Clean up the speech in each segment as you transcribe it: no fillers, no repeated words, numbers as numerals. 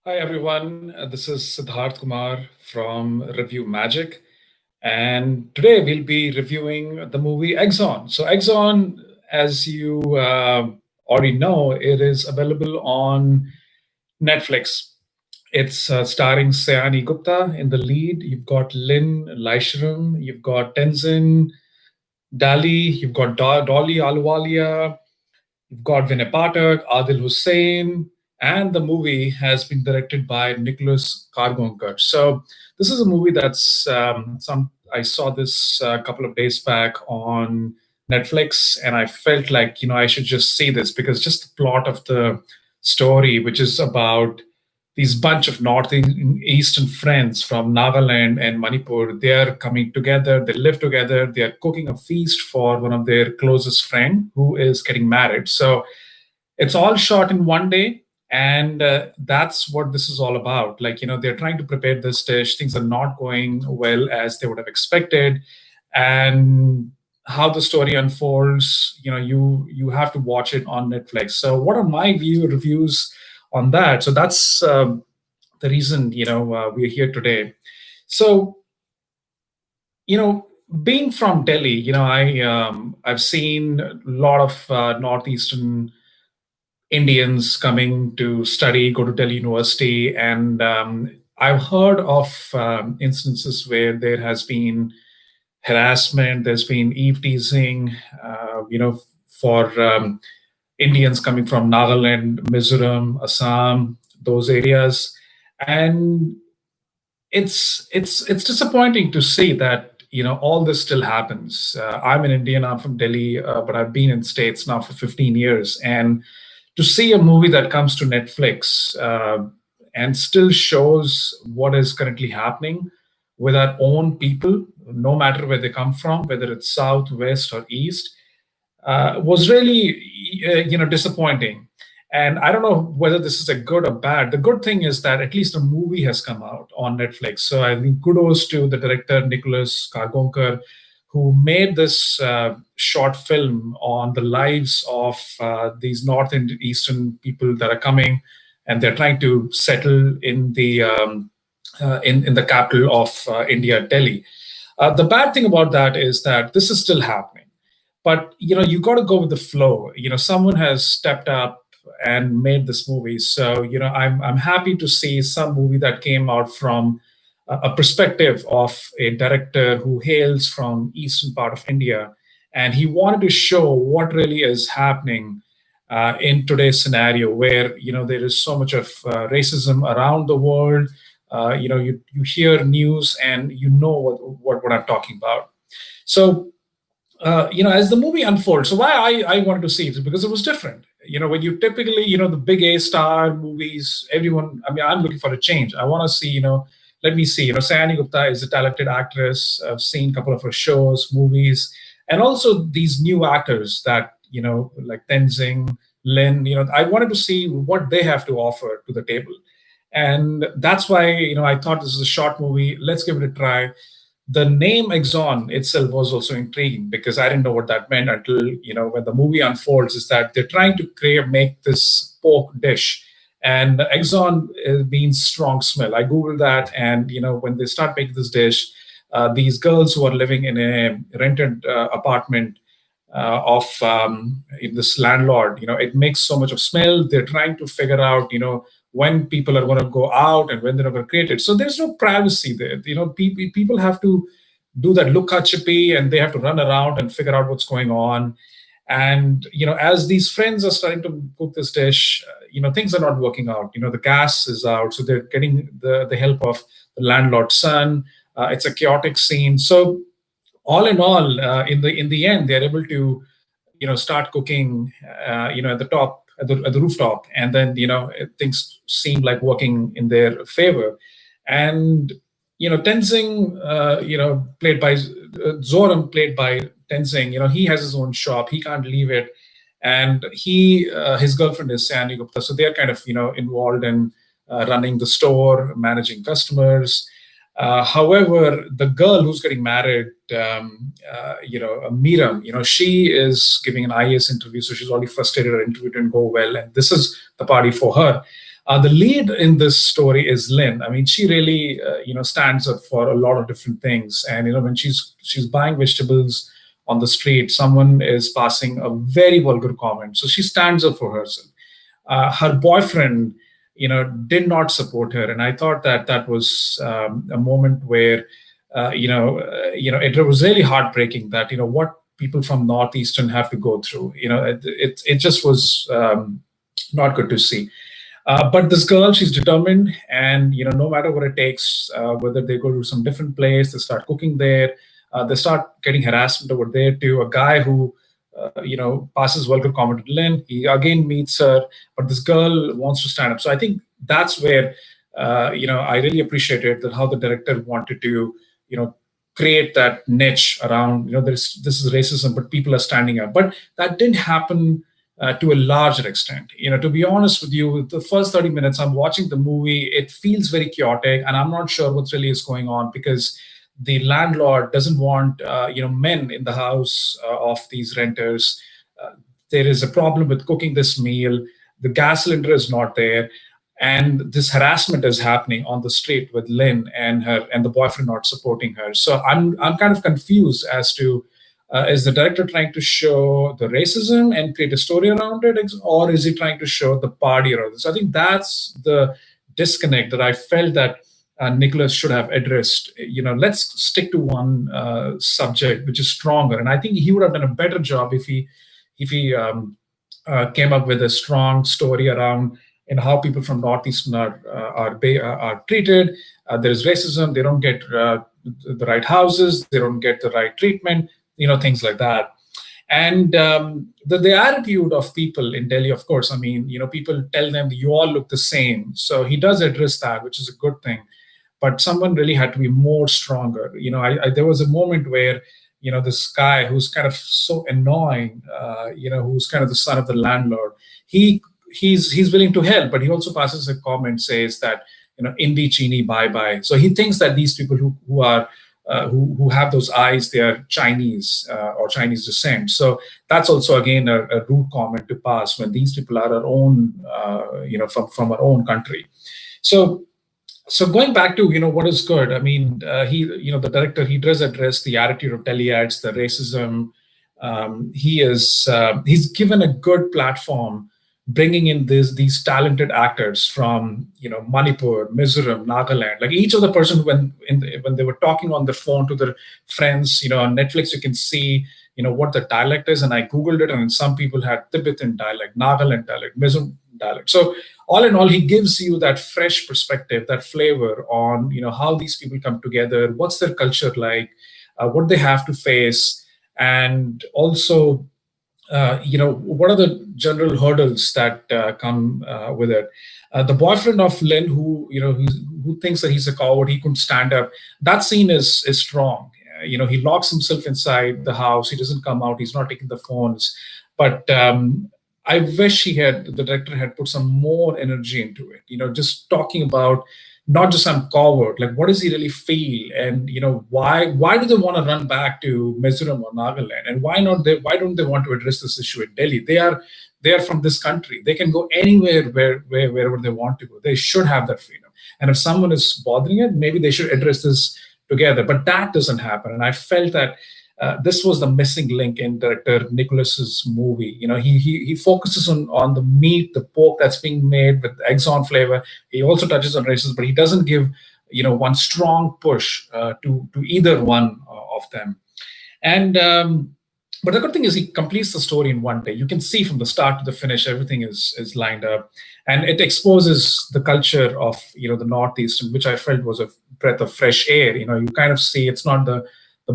Hi everyone, this is Sidharth Kumar from ReviewMagic, and today we'll be reviewing the movie Axone. So Axone, as you already know, it is available on Netflix. It's starring Sayani Gupta in the lead. You've got Laishram, you've got Tenzing, Dali, you've got Dolly Aluwalia, you've got Vinay Pathak, Adil Hussain, and the movie has been directed by Nicholas Kargonkar. So this is a movie that's some. I saw this a couple of days back on Netflix, and I felt like I should just see this because just the plot of the story, which is about these bunch of northeastern friends from Nagaland and Manipur. They are coming together. They live together. They are cooking a feast for one of their closest friend who is getting married. So it's all shot in one day, and that's what this is all about. Like they're trying to prepare this dish. Things are not going well as they would have expected, and how the story unfolds, you have to watch it on Netflix. So what are my reviews on that? So that's the reason we're here today. So you know being from Delhi, I've seen a lot of northeastern Indians coming to study, go to Delhi University, and I've heard of instances where there has been harassment, there's been eve teasing, for Indians coming from Nagaland, Mizoram, Assam, those areas, and it's disappointing to see that all this still happens. I'm an Indian, I'm from Delhi, but I've been in States now for 15 years, and to see a movie that comes to Netflix and still shows what is currently happening with our own people, no matter where they come from, whether it's south, west, or east, was really disappointing. And I don't know whether this is a good or bad. The good thing is that at least a movie has come out on Netflix. So I think kudos to the director Nicholas Kargonkar, who made this short film on the lives of these north and eastern people that are coming, and they're trying to settle in the in the capital of India, Delhi. The bad thing about that is that this is still happening, but you got to go with the flow. Someone has stepped up and made this movie, so I'm happy to see some movie that came out from a perspective of a director who hails from eastern part of India, and he wanted to show what really is happening in today's scenario, where there is so much of racism around the world. You hear news and you know what I'm talking about. So as the movie unfolds, so why I wanted to see it is because it was different. When you typically, the big A star movies, everyone, I mean, I'm looking for a change. I want to see, let me see, Sayani Gupta is a talented actress. I've seen a couple of her shows, movies, and also these new actors that, like Tenzing, Lin, I wanted to see what they have to offer to the table. And that's why, I thought this is a short movie. Let's give it a try. The name Exxon itself was also intriguing because I didn't know what that meant until when the movie unfolds. Is that they're trying to make this pork dish, and Exxon means strong smell. I googled that, and when they start making this dish, these girls who are living in a rented apartment of this landlord, it makes so much of smell. They're trying to figure out, when people are going to go out and when they're going to create it. So there's no privacy there. People have to do that lukha chippy, and they have to run around and figure out what's going on. And as these friends are starting to cook this dish, things are not working out. The gas is out, so they're getting the help of the landlord's son. It's a chaotic scene. So all in all, in the end, they're able to start cooking at the top, at the rooftop, and then things seem like working in their favor. And Tenzing, played by Zorem, played by Tenzing, he has his own shop. He can't leave it, and his girlfriend is Sayani Gupta, so they're kind of involved in running the store, managing customers. However, the girl who's getting married, Minam, she is giving an IAS interview, so she's already frustrated. Her interview didn't go well, and this is the party for her. The lead in this story is Lynn. I mean, she really, stands up for a lot of different things. And when she's buying vegetables on the street, someone is passing a very vulgar comment, so she stands up for herself. Her boyfriend, did not support her, and I thought that was a moment where, it was really heartbreaking that what people from Northeastern have to go through. It just was not good to see. But this girl, she's determined, and no matter what it takes, whether they go to some different place, they start cooking there, they start getting harassment over there too. A guy who, passes vulgar comment to Lynn, he again meets her, but this girl wants to stand up. So I think that's where, I really appreciated that how the director wanted to, create that niche around, this is racism, but people are standing up. But that didn't happen to a larger extent. To be honest with you, the first 30 minutes I'm watching the movie, it feels very chaotic, and I'm not sure what really is going on, because the landlord doesn't want men in the house of these renters. There is a problem with cooking this meal. The gas cylinder is not there, and this harassment is happening on the street with Lynn and the boyfriend not supporting her. So I'm kind of confused as to, is the director trying to show the racism and create a story around it, or is he trying to show the party around it? So I think that's the disconnect that I felt that Nicholas should have addressed. Let's stick to one subject which is stronger, and I think he would have done a better job if he came up with a strong story around how people from Northeastern are treated. There is racism. They don't get the right houses. They don't get the right treatment. Things like that. And the attitude of people in Delhi, of course, I mean, people tell them you all look the same. So he does address that, which is a good thing. But someone really had to be more stronger. There was a moment where, this guy who's kind of so annoying, who's kind of the son of the landlord, he's willing to help, but he also passes a comment, says that, Indi Chini bye bye. So he thinks that these people who are who have those eyes, they are Chinese or Chinese descent. So that's also again a rude comment to pass when these people are our own, from our own country. So going back to what is good. I mean, the director, he does address the attitude of Delhiites, the racism. He's given a good platform, bringing in these talented actors from Manipur, Mizoram, Nagaland. Like each of the person when they were talking on the phone to their friends, on Netflix you can see what the dialect is, and I googled it, and some people had Tibetan dialect, Nagaland dialect, Mizoram dialect. So all in all, he gives you that fresh perspective, that flavor on how these people come together, what's their culture like, what they have to face, and also what are the general hurdles that come with it. The boyfriend of Lynn, who thinks that he's a coward, he couldn't stand up. That scene is strong. He locks himself inside the house. He doesn't come out. He's not taking the phones. But I wish the director had put some more energy into it. Just talking about not just some coward, like what does he really feel, and why do they want to run back to Mizoram or Nagaland, and why don't they want to address this issue in Delhi? They are from this country. They can go anywhere wherever they want to go. They should have that freedom. And if someone is bothering it, maybe they should address this together. But that doesn't happen. And I felt that this was the missing link in director Nicholas's movie. He focuses on the meat, the pork that's being made with Axone flavor. He also touches on racism, but he doesn't give one strong push to either one of them. And but the good thing is he completes the story in one day. You can see from the start to the finish, everything is lined up, and it exposes the culture of the Northeastern, which I felt was a breath of fresh air. You kind of see it's not the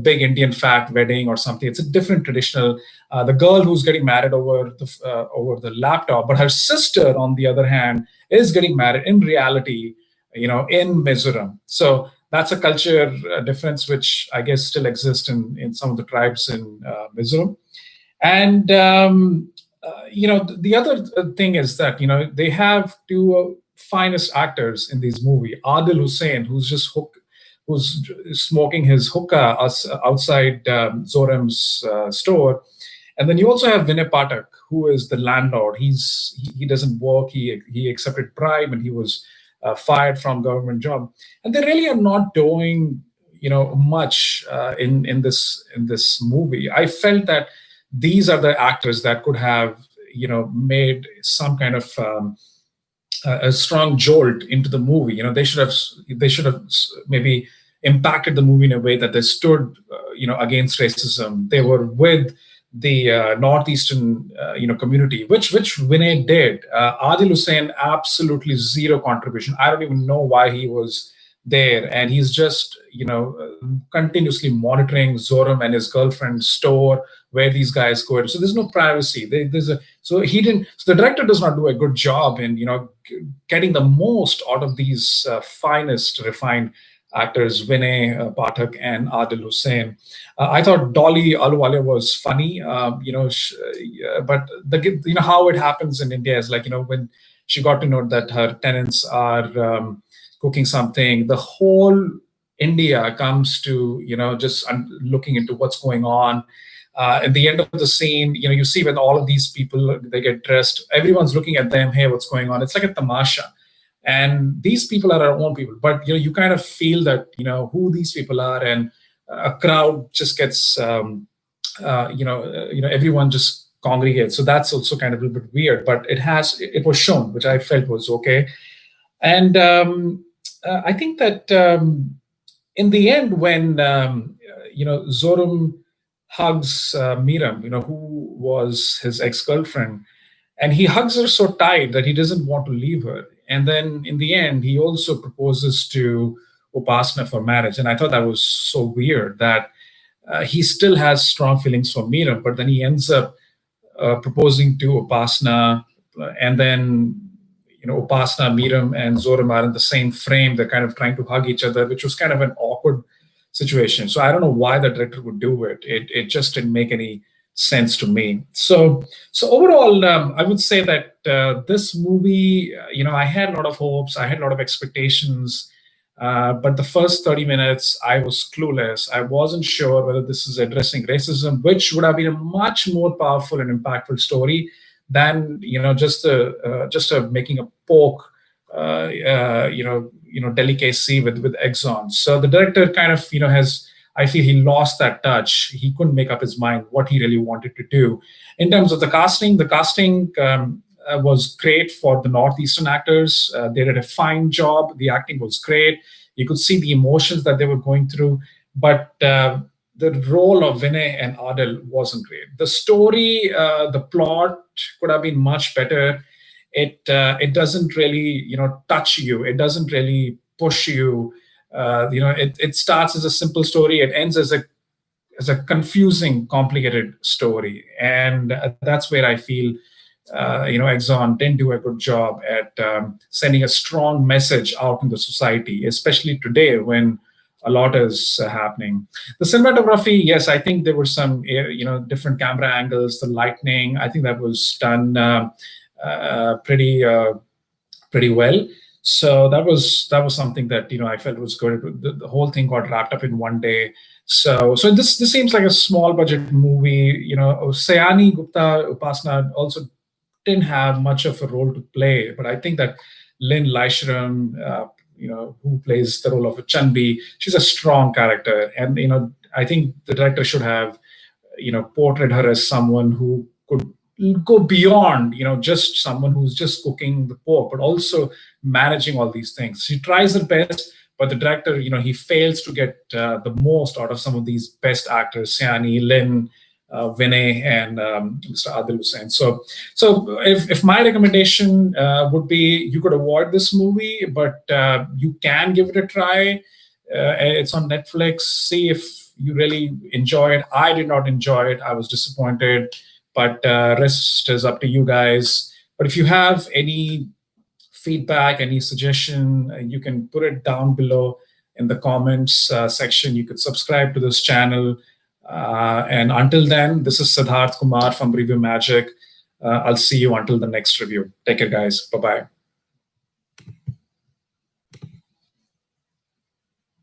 big Indian fact wedding or something. It's a different traditional. The girl who's getting married over the laptop, but her sister, on the other hand, is getting married in reality, in Mizoram. So that's a culture difference which I guess still exists in some of the tribes in Mizoram. And the other thing is that they have two finest actors in this movie. Adil Hussain, who's smoking his hookah outside Zorem's store, And then you also have Vinay Pathak, who is the landlord. He doesn't work. He accepted bribe and he was fired from government job. And they really are not doing much in this movie. I felt that these are the actors that could have made some kind of a strong jolt into the movie. They should have maybe impacted the movie in a way that they stood against racism. They were with the Northeastern community, which Vinay did. Adil Hussain, absolutely zero contribution. I don't even know why he was there, and he's just continuously monitoring Zorem and his girlfriend's store, where these guys go. So there's no privacy. So he didn't. So the director does not do a good job in getting the most out of these finest, refined actors, Vinay Pathak and Adil Hussain. I thought Dolly Ahluwalia was funny, but how it happens in India is like, when she got to know that her tenants are cooking something, the whole India comes to, just looking into what's going on. At the end of the scene, you see when all of these people, they get dressed, everyone's looking at them, hey, what's going on? It's like a tamasha. And these people are our own people, but you kind of feel that who these people are, and a crowd just gets everyone just congregates. So that's also kind of a little bit weird, but it was shown, which I felt was okay. And I think that in the end, when Zorem hugs Minam, who was his ex-girlfriend, and he hugs her so tight that he doesn't want to leave her. And then in the end, he also proposes to Upasana for marriage. And I thought that was so weird that he still has strong feelings for Minam, but then he ends up proposing to Upasana, and then Upasana, Minam, and Zorem are in the same frame. They're kind of trying to hug each other, which was kind of an awkward situation. So I don't know why the director would do it. It just didn't make any sense to me. So overall, I would say that this movie, I had a lot of hopes, I had a lot of expectations, but the first 30 minutes, I was clueless. I wasn't sure whether this is addressing racism, which would have been a much more powerful and impactful story than just making a poke, delicacy with Axone. So the director kind of has. I feel he lost that touch. He couldn't make up his mind what he really wanted to do. In terms of the casting was great for the Northeastern actors. They did a fine job. The acting was great. You could see the emotions that they were going through. But the role of Vinay and Adil wasn't great. The story, the plot could have been much better. It doesn't really touch you. It doesn't really push you. It starts as a simple story. It ends as a confusing, complicated story, and that's where I feel Axone didn't do a good job at sending a strong message out in the society, especially today when a lot is happening. The cinematography, yes, I think there were some different camera angles, the lighting. I think that was done pretty well. So that was something that I felt was good. The whole thing got wrapped up in one day. So this seems like a small budget movie. Sayani Gupta Upasana also didn't have much of a role to play, but I think that Laishram, who plays the role of Chanbi, she's a strong character, and I think the director should have portrayed her as someone who could go beyond just someone who's just cooking the pork, but also managing all these things. She tries her best, but the director he fails to get the most out of some of these best actors, Sayani, Lynn, Vinay, and Mr. Adil Hussain. So if my recommendation would be, you could avoid this movie, but you can give it a try. It's on Netflix. See if you really enjoy it. I did not enjoy it. I was disappointed. But rest is up to you guys. But if you have any feedback, any suggestion, you can put it down below in the comments section. You could subscribe to this channel. And until then, this is Sidharth Kumar from ReviewMagic. I'll see you until the next review. Take care, guys. Bye-bye.